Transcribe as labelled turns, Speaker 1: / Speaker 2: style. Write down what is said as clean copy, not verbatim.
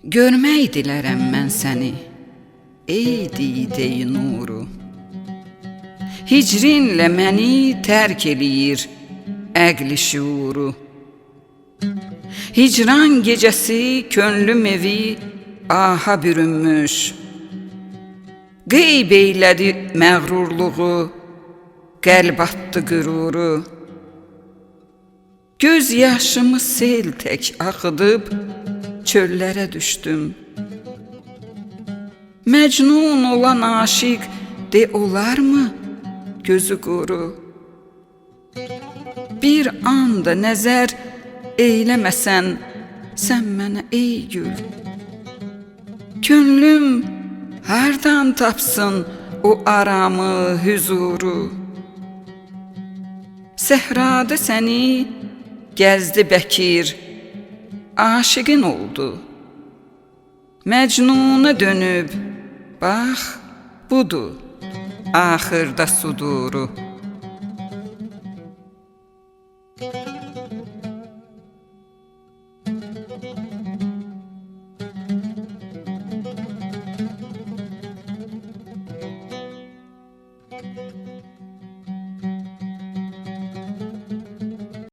Speaker 1: Görmək dilərəm mən səni, ey dide-i nuru. Hicrinlə məni tərk eləyir əqli şuuru. Hicran gecəsi könlüm evi aha bürünmüş. Qeyb eylədi məğrurluğu, qəlb atdı qüruru. Göz yaşımı sel tək axıdıb çöllərə düşdüm. Məcnun olan aşiq de olarmı gözü quru? Bir anda nəzər eyləməsən sən mənə ey gül. Könlüm hardan tapsın o aramı, hüzuru? Səhrada səni gəzdi Bəkir, aşiqin oldu. Məcnuna dönüb, bax, budur, axırda suduru.